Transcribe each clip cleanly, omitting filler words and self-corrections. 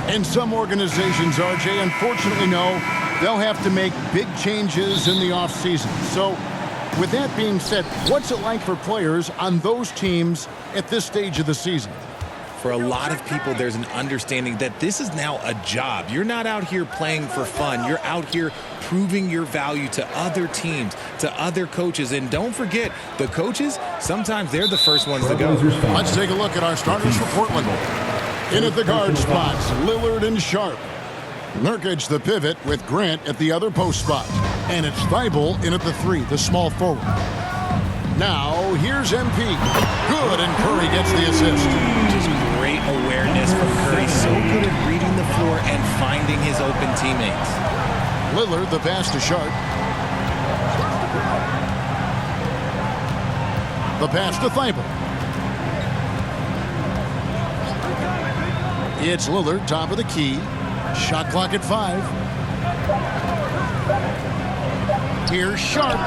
And some organizations, RJ, unfortunately know they'll have to make big changes in the offseason. So with that being said, what's it like for players on those teams at this stage of the season? For a lot of people, there's an understanding that this is now a job. You're not out here playing for fun. You're out here proving your value to other teams, to other coaches. And don't forget, the coaches, sometimes they're the first ones to go. Let's take a look at our starters for Portland. In at the guard spots, Lillard and Sharp. Nurkic the pivot with Grant at the other post spot. And it's Thibault in at the 3, the small forward. Now, here's MP. Good, and Curry gets the assist. Just great awareness from Curry. So good at reading the floor and finding his open teammates. Lillard, the pass to Sharp. The pass to Thibault. It's Lillard, top of the key. Shot clock at 5. Here's Sharp.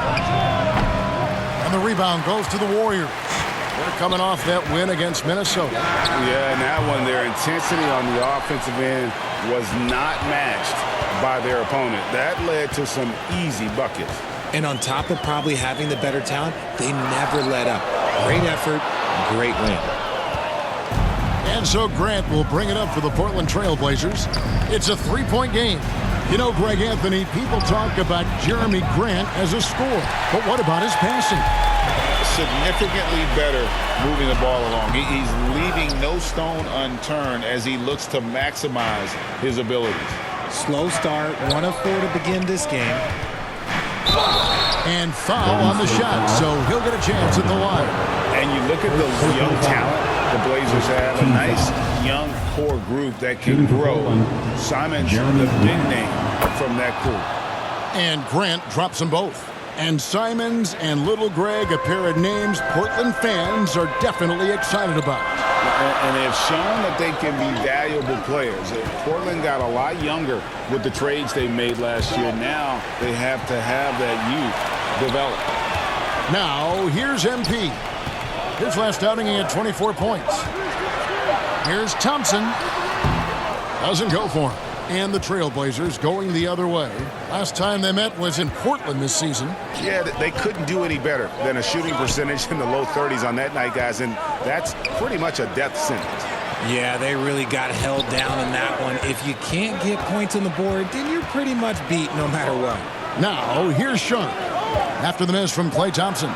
And the rebound goes to the Warriors. They're coming off that win against Minnesota. Yeah, and that one, their intensity on the offensive end was not matched by their opponent. That led to some easy buckets. And on top of probably having the better talent, they never let up. Great effort, great win. And so Grant will bring it up for the Portland Trail Blazers. It's a 3-point game. You know, Greg Anthony, people talk about Jeremy Grant as a scorer. But what about his passing? Significantly better moving the ball along. He's leaving no stone unturned as he looks to maximize his abilities. Slow start, 1 of 4 to begin this game. And foul on the shot, so he'll get a chance at the line. And you look at the young talent the Blazers have, a nice young core group that can grow. Simon's the big name from that group. And Grant drops them both. And Simons and Little Greg, a pair of names Portland fans are definitely excited about. And they've shown that they can be valuable players. Portland got a lot younger with the trades they made last year. Now they have to have that youth develop. Now, here's MP. His last outing, he had 24 points. Here's Thompson. Doesn't go for him. And the Trailblazers going the other way. Last time they met was in Portland this season. Yeah, they couldn't do any better than a shooting percentage in the low 30s on that night, guys, and that's pretty much a death sentence. Yeah, they really got held down in that one. If you can't get points on the board, then you're pretty much beat no matter what. Now, here's Sharp. After the miss from Klay Thompson.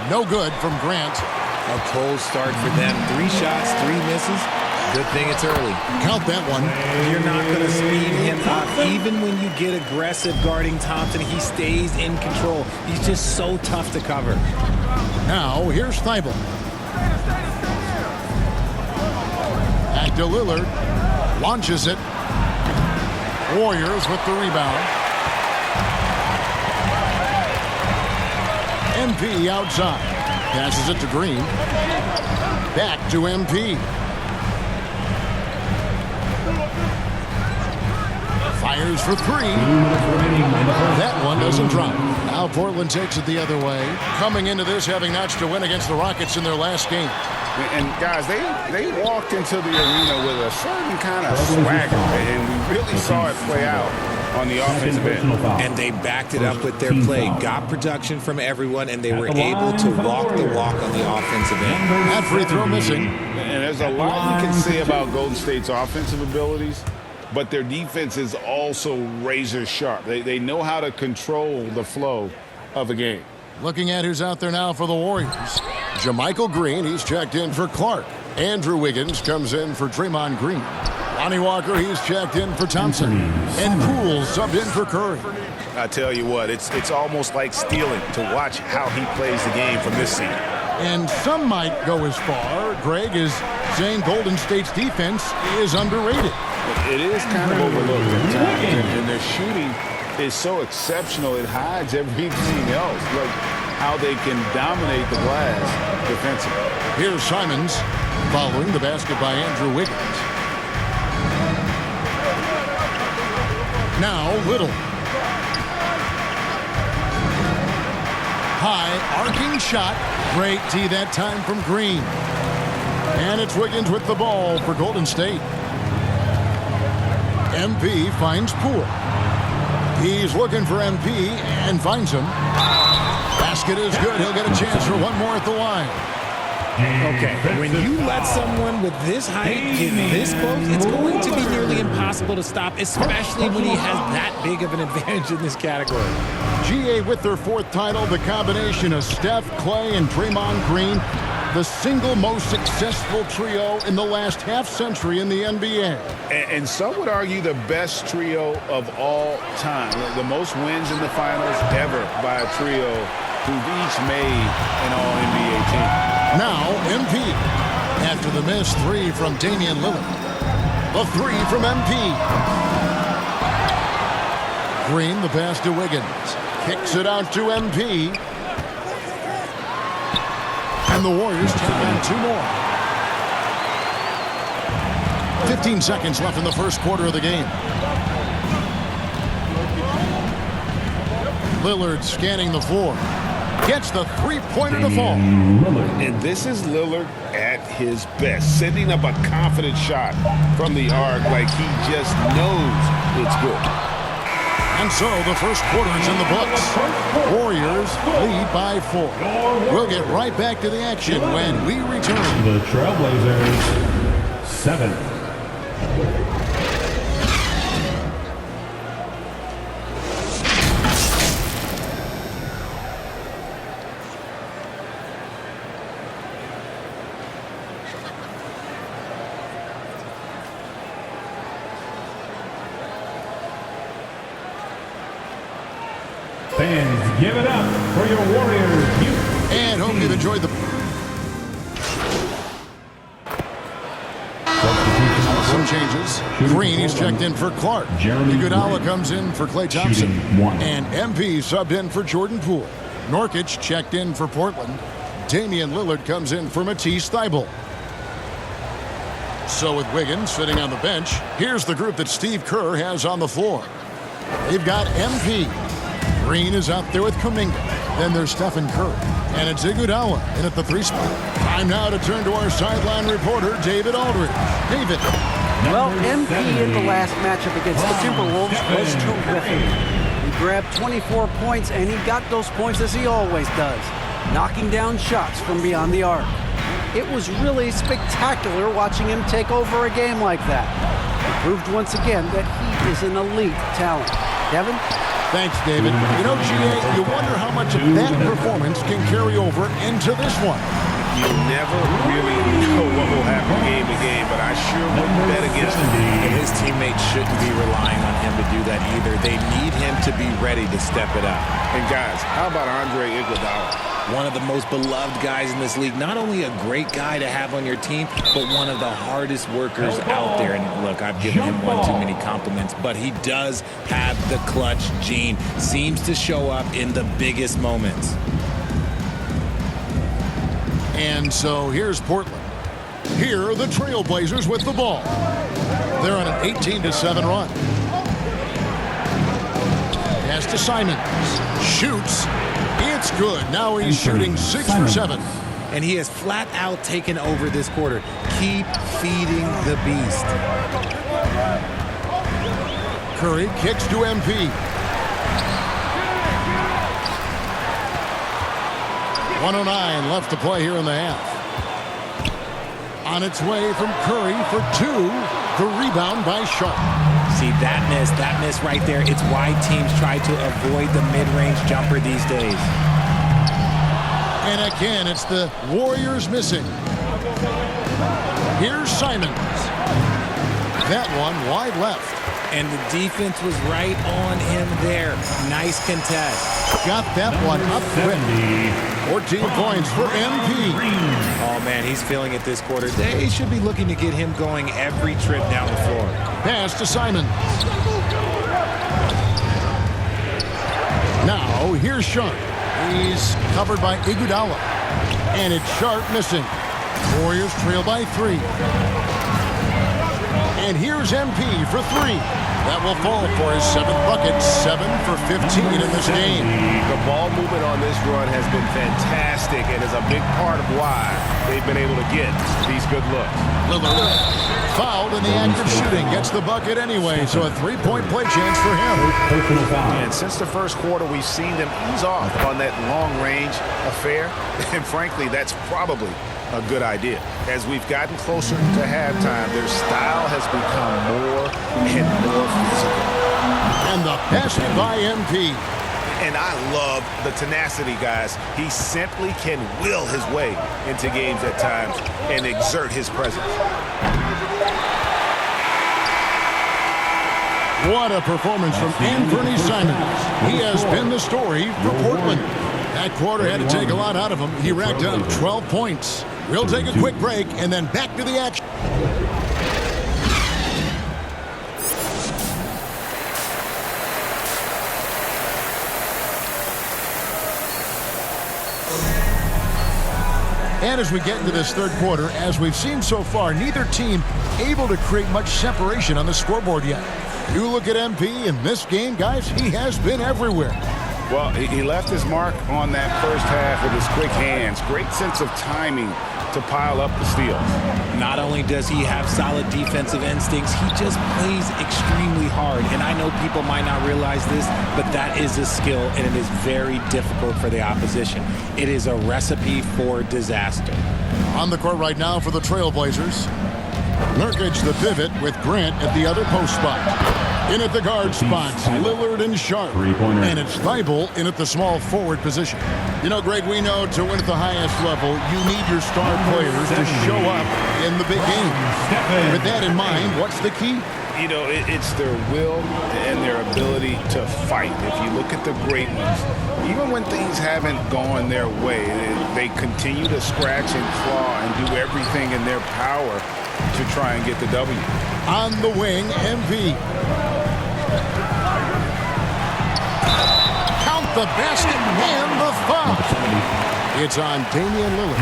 No good from Grant. A cold start for them. 3 shots, 3 misses. Good thing it's early. Count that one. You're not going to speed him up. Even when you get aggressive guarding Thompson, he stays in control. He's just so tough to cover. Now, here's Thibault. Back to Lillard. Launches it. Warriors with the rebound. MP outside. Passes it to Green. Back to MP. Fires for 3. That one doesn't drop. Now Portland takes it the other way. Coming into this, having notched a win against the Rockets in their last game. And guys, they walked into the arena with a certain kind of swagger, and we really saw it play out on the offensive end. And they backed it up with their play. Got production from everyone, and they were able to walk the walk on the offensive end. That free throw missing. And there's a lot you can say about Golden State's offensive abilities, but their defense is also razor sharp. They know how to control the flow of a game. Looking at who's out there now for the Warriors. JaMychal Green, he's checked in for Clark. Andrew Wiggins comes in for Draymond Green. Lonnie Walker, he's checked in for Thompson. And Poole subbed in for Curry. I tell you what, it's almost like stealing to watch how he plays the game from this scene. And some might go as far, Greg, as saying Golden State's defense is underrated. It is kind of overlooked at times, and their shooting is so exceptional it hides everything else, like how they can dominate the glass defensively. Here's Simons following the basket by Andrew Wiggins. Now Little. High arcing shot. Great D that time from Green. And it's Wiggins with the ball for Golden State. MP finds Poole. He's looking for MP and finds him. Basket is good. He'll get a chance for one more at the line. Okay, when you let someone with this height get this close, it's going to be nearly impossible to stop, especially when he has that big of an advantage in this category. GA with their 4th title, the combination of Steph, Clay, and Draymond Green, the single most successful trio in the last half-century in the NBA. And some would argue the best trio of all time. The most wins in the finals ever by a trio who've each made an All-NBA team. Now, MP. After the missed 3 from Damian Lillard. The 3 from MP. Green, the pass to Wiggins. Kicks it out to MP. And the Warriors take on 2 more. 15 seconds left in the first quarter of the game. Lillard scanning the floor. Gets the three-pointer to fall. And this is Lillard at his best, sending up a confident shot from the arc like he just knows it's good. And so the first quarter is in the books. Warriors lead by 4. We'll get right back to the action when we return. The Trailblazers, 7. Fans, give it up for your Warriors. And hope you've enjoyed the... Some changes. Green is checked in for Clark. Iguodala comes in for Klay Thompson. And MP subbed in for Jordan Poole. Nurkic checked in for Portland. Damian Lillard comes in for Matisse Thybulle. So with Wiggins sitting on the bench, here's the group that Steve Kerr has on the floor. They've got MP. Green is out there with Kuminga. Then there's Stephen Curry. And it's Iguodala in at the 3 spot. Time now to turn to our sideline reporter, David Aldridge. David. Well, MP in the last matchup against the Timberwolves was terrific. He grabbed 24 points, and he got those points as he always does, knocking down shots from beyond the arc. It was really spectacular watching him take over a game like that. He proved once again that he is an elite talent. Devin? Thanks, David. You know, GA, you wonder how much of that performance can carry over into this one. You never really know what will happen game to game, but I sure wouldn't bet against him. And his teammates shouldn't be relying on him to do that either. They need him to be ready to step it up. And guys, how about Andre Iguodala? One of the most beloved guys in this league. Not only a great guy to have on your team, but one of the hardest workers out there. And look, I've given him one too many compliments, but he does have the clutch gene. Seems to show up in the biggest moments. And so here's Portland. Here are the Trailblazers with the ball. They're on an 18-7 run. Pass to Simons. Shoots. It's good. Now he's shooting 6 for 7. And he has flat out taken over this quarter. Keep feeding the beast. Curry kicks to MP. 1:09 left to play here in the half. On its way from Curry for 2. The rebound by Sharp. See, that miss right there. It's why teams try to avoid the mid-range jumper these days. And again, it's the Warriors missing. Here's Simons. That one wide left. And the defense was right on him there. Nice contest. Got that one up quick. 14 points for MP. Oh, man, he's feeling it this quarter. They should be looking to get him going every trip down the floor. Pass to Simons. Now, here's Sharp. He's covered by Iguodala. And it's Sharp missing. Warriors trail by 3. And here's MP for 3. That will fall for his 7th bucket. 7 for 15 in this game. The ball movement on this run has been fantastic and is a big part of why they've been able to get these good looks. Lillard fouled in the act of shooting. Gets the bucket anyway, so a three-point play chance for him. Personal foul. And since the first quarter, we've seen them ease off on that long-range affair. And frankly, that's probably a good idea. As we've gotten closer to halftime, their style has become more and more physical. And the basket by MP. And I love the tenacity, guys. He simply can will his way into games at times and exert his presence. What a performance from Anthony Simons. He has been the story for Portland. That quarter had to take a lot out of him. He racked up 12 points. We'll take a quick break and then back to the action. And as we get into this third quarter, as we've seen so far, neither team able to create much separation on the scoreboard yet. You look at MP in this game, guys, he has been everywhere. Well, he left his mark on that first half with his quick hands. Great sense of timing to pile up the steals. Not only does he have solid defensive instincts, he just plays extremely hard. And I know people might not realize this, but that is a skill, and it is very difficult for the opposition. It is a recipe for disaster. On the court right now for the Trailblazers, Nurkic the pivot with Grant at the other post spot. In at the guard spots, Lillard and Sharp. And it's Thibault in at the small forward position. You know, Greg, we know to win at the highest level, you need your star players to show up in the big game. With that in mind, what's the key? You know, it's their will and their ability to fight. If you look at the great ones, even when things haven't gone their way, they continue to scratch and claw and do everything in their power to try and get the W. On the wing, MP. Count the basket and the foul. It's on Damian Lillard.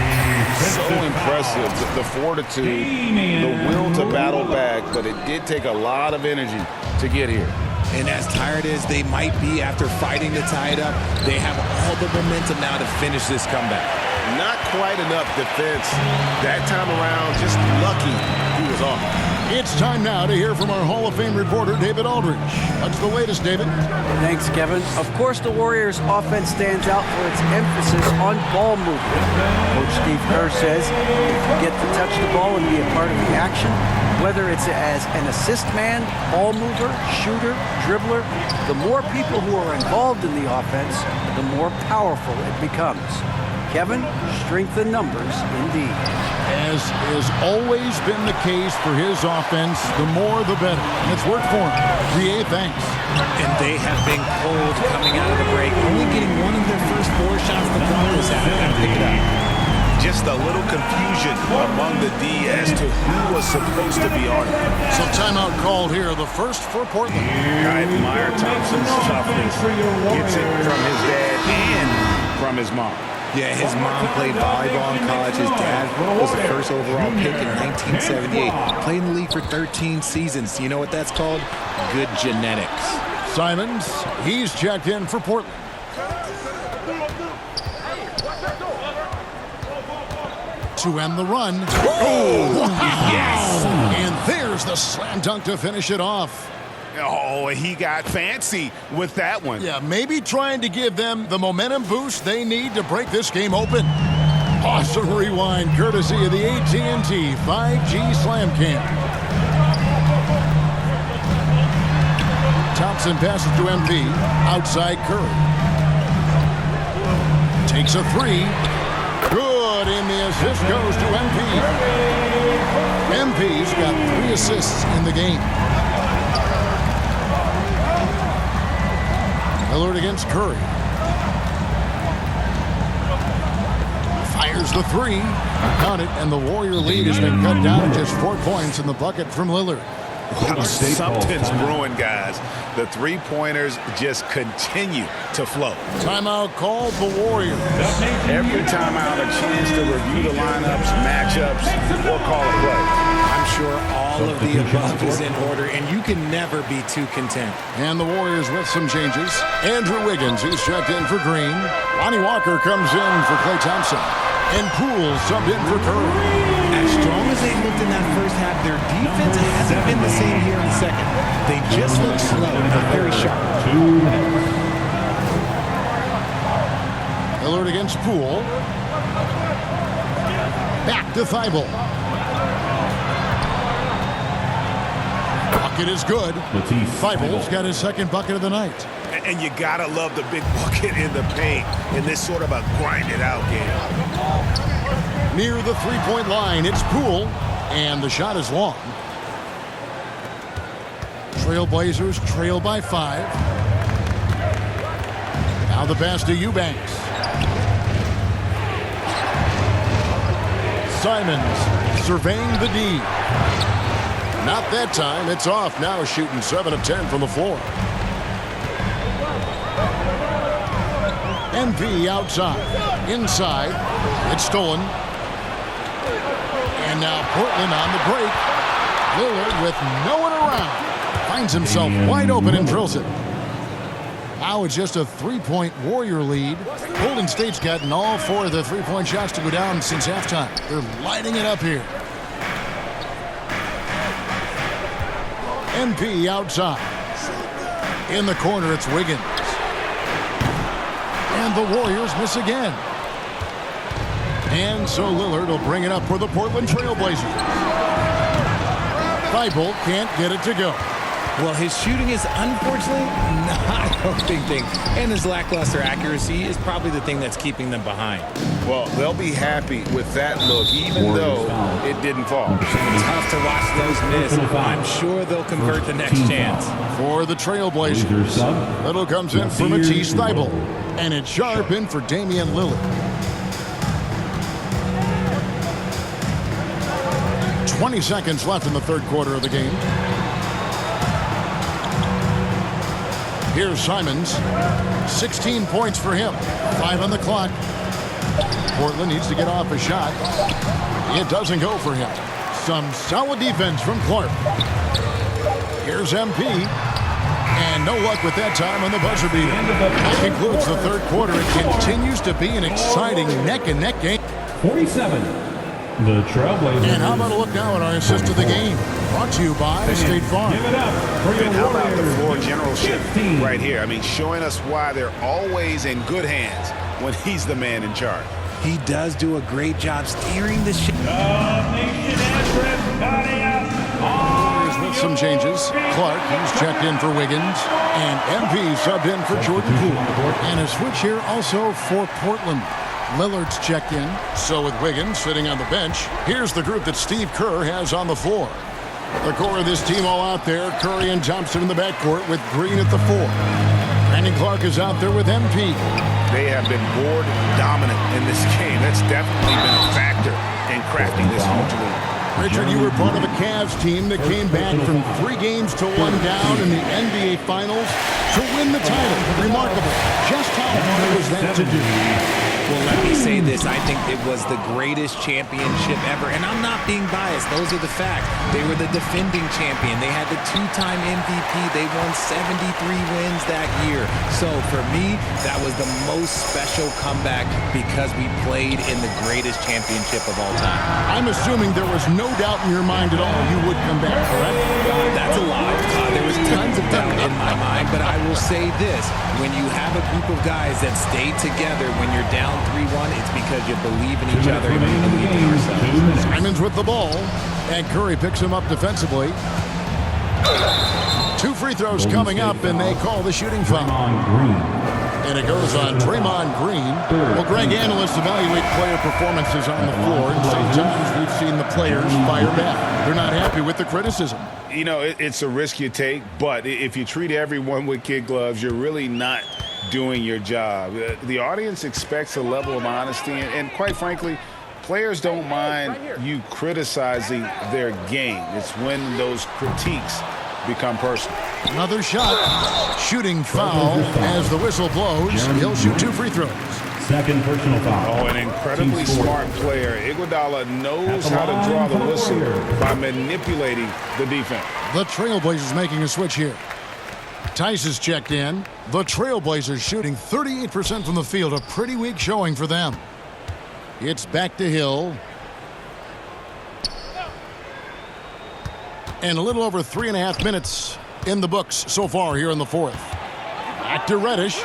So impressive, the fortitude, the will to battle back, but it did take a lot of energy to get here. And as tired as they might be after fighting to tie it up, they have all the momentum now to finish this comeback. Not quite enough defense that time around, just lucky he was off. It's time now to hear from our Hall of Fame reporter, David Aldridge. What's the latest, David? Thanks, Kevin. Of course, the Warriors' offense stands out for its emphasis on ball movement. Coach Steve Kerr says if you get to touch the ball and be a part of the action, whether it's as an assist man, ball mover, shooter, dribbler, the more people who are involved in the offense, the more powerful it becomes. Kevin, strength in numbers indeed. As has always been the case for his offense, the more the better. And it's worked for him. Rie, thanks. And they have been cold coming out of the break, only getting one of their first 4 shots to fall this half. Gotta pick it up. Just a little confusion among the D as to who was supposed to be on it. So timeout called here, the first for Portland. I admire Thompson's toughness. Gets it from his dad and from his mom. Yeah, his mom played volleyball in college. His dad was the first overall pick in 1978. Played in the league for 13 seasons. You know what that's called? Good genetics. Simons, he's checked in for Portland. To end the run. Oh, wow. Yes! And there's the slam dunk to finish it off. Oh, he got fancy with that one. Yeah, maybe trying to give them the momentum boost they need to break this game open. Awesome rewind courtesy of the AT&T 5G Slam Cam. Thompson passes to MP. Outside Curry. Takes a 3. Good, and the assist goes to MP. MP's got 3 assists in the game. Lillard against Curry. Fires the 3. Count it, and the Warrior lead has been cut down to just 4 points in the bucket from Lillard. Something's brewing, guys. The three-pointers just continue to flow. Timeout called the Warriors. Every timeout, a chance to review the lineups, matchups, or call a play. I'm sure all of the above is in order, and you can never be too content. And the Warriors with some changes. Andrew Wiggins, he's checked in for Green. Lonnie Walker comes in for Klay Thompson. And Poole subbed in for Curry. As strong as they looked in that first half, their defense hasn't been the same here in the second. They just look slow, but very sharp. 2 minutes. Lillard against Poole. Back to Thibault. Bucket is good. Thibault's got his second bucket of the night. And you gotta love the big bucket in the paint in this sort of a grind-it-out game. Near the three-point line, it's Poole, and the shot is long. Trailblazers trail by 5. Now the pass to Eubanks. Simons surveying the D. Not that time. It's off now, shooting 7 of 10 from the floor. MP outside. Inside. It's stolen. And now Portland on the break. Lillard with no one around. Finds himself wide open and drills it. Now it's just a 3-point Warrior lead. Golden State's gotten all 4 of the 3-point shots to go down since halftime. They're lighting it up here. MP outside. In the corner, it's Wiggins. And the Warriors miss again. And so Lillard will bring it up for the Portland Trailblazers. Thibault can't get it to go. Well, his shooting is unfortunately not a big thing. And his lackluster accuracy is probably the thing that's keeping them behind. Well, they'll be happy with that look, even though it didn't fall. Tough to watch those miss. I'm sure they'll convert the next chance. For the Trailblazers, Little comes in for Matisse Thybulle. And it's Sharp in for Damian Lillard. 20 seconds left in the third quarter of the game. Here's Simons. 16 points for him. 5 on the clock. Portland needs to get off a shot. It doesn't go for him. Some solid defense from Clark. Here's MP. And no luck with that time on the buzzer beater. That concludes the third quarter. It continues to be an exciting neck-and-neck game. 47. The Trailblazers. And how about a look now at our assist of the game? Brought to you by State Farm. Give it up for your And how about the Warriors. floor generalship 15. right here? I mean, showing us why they're always in good hands when he's the man in charge. He does do a great job steering the ship. Warriors with some changes. Clark, he's checked in for Wiggins. And MP subbed in for Jordan Poole. And a switch here also for Portland. Lillard's checked in. So with Wiggins sitting on the bench, here's the group that Steve Kerr has on the floor. The core of this team all out there. Curry and Thompson in the backcourt with Green at the 4. Brandon Clark is out there with MP. They have been board dominant in this game. That's definitely been a factor in crafting this home to win. Richard, you were part of a Cavs team that came back from 3 games to 1 down in the NBA Finals to win the title. Remarkable. Just how hard was that to do? Well, let me say this. I think it was the greatest championship ever. And I'm not being biased. Those are the facts. They were the defending champion. They had the 2-time MVP. They won 73 wins that year. So for me, that was the most special comeback because we played in the greatest championship of all time. I'm assuming there was no doubt in your mind at all you would come back, correct? That's a lie. There was tons of doubt in my mind, but I will say this. When you have a group of guys that stay together when you're down 3-1, it's because you believe in each other and you believe in yourselves. Simons with the ball, and Curry picks him up defensively. 2 free throws coming up, and they call the shooting foul. And it goes on Draymond Green. Well, Greg, analysts evaluate player performances on the floor, and sometimes we've seen the players fire back. They're not happy with the criticism. You know, it's a risk you take, but if you treat everyone with kid gloves, you're really not doing your job. The audience expects a level of honesty, and quite frankly, players don't mind you criticizing their game. It's when those critiques become personal. Another shot. Shooting foul as the whistle blows. He'll shoot 2 free throws. Second personal foul. Oh, an incredibly smart player. Iguodala knows how to draw the whistle by manipulating the defense. The Trailblazers making a switch here. Tice is checked in. The Trailblazers shooting 38% from the field. A pretty weak showing for them. It's back to Hill. And a little over 3.5 minutes in the books so far here in the fourth. Back to Reddish.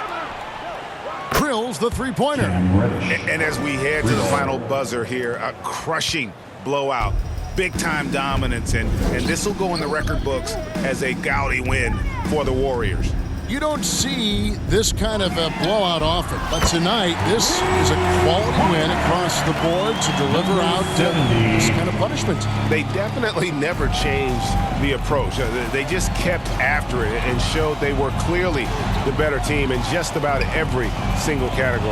Drills the three-pointer. And as we head to the final buzzer here, a crushing blowout. Big-time dominance, and this will go in the record books as a gaudy win for the Warriors. You don't see this kind of a blowout often, but tonight this is a quality win across the board to deliver out this kind of punishment. They definitely never changed the approach. They just kept after it and showed they were clearly the better team in just about every single category.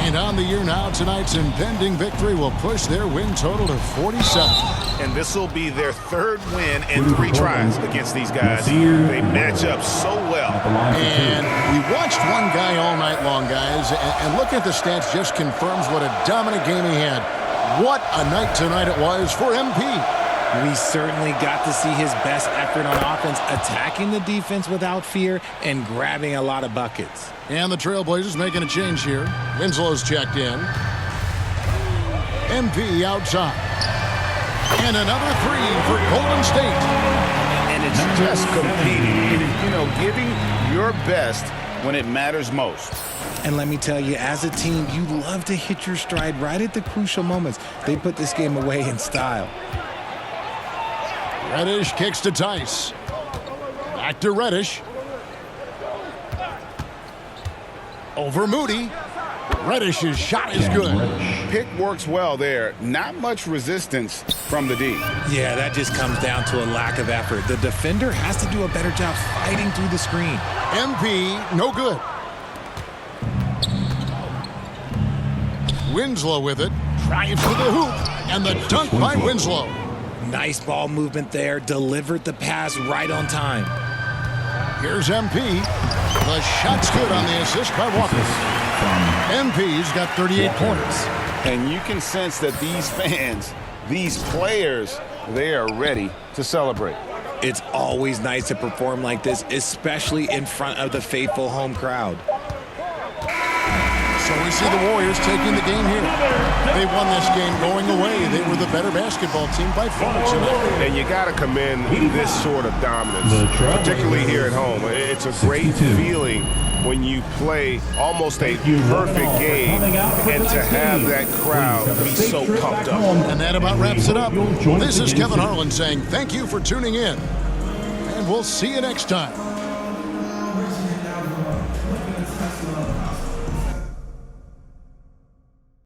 And on the year now, tonight's impending victory will push their win total to 47. And this will be their third win in 3 tries against these guys. They match up so well. And we watched one guy all night long, guys, and looking at the stats just confirms what a dominant game he had. What a night tonight it was for MP. We certainly got to see his best effort on offense, attacking the defense without fear and grabbing a lot of buckets. And the Trailblazers making a change here. Winslow's checked in. MP outside. And another three for Golden State. And it's just competing, giving your best when it matters most. And let me tell you, as a team, you love to hit your stride right at the crucial moments. They put this game away in style. Reddish kicks to Tice. Back to Reddish. Over Moody. Reddish's shot is good. Pick works well there. Not much resistance from the D. Yeah, that just comes down to a lack of effort. The defender has to do a better job fighting through the screen. MP, no good. Winslow with it. Drives to the hoop. And the dunk by Winslow. Nice ball movement there. Delivered the pass right on time. Here's MP. The shot's good on the assist by Walker. MP's got 38 points. And you can sense that these fans, these players, they are ready to celebrate. It's always nice to perform like this, especially in front of the faithful home crowd. So we see the Warriors taking the game here. They won this game going away. They were the better basketball team by far tonight. And you got to commend this sort of dominance, particularly here at home. It's a great feeling when you play almost a perfect game and to have that crowd be so pumped up. And that about wraps it up. This is Kevin Harlan saying thank you for tuning in. And we'll see you next time.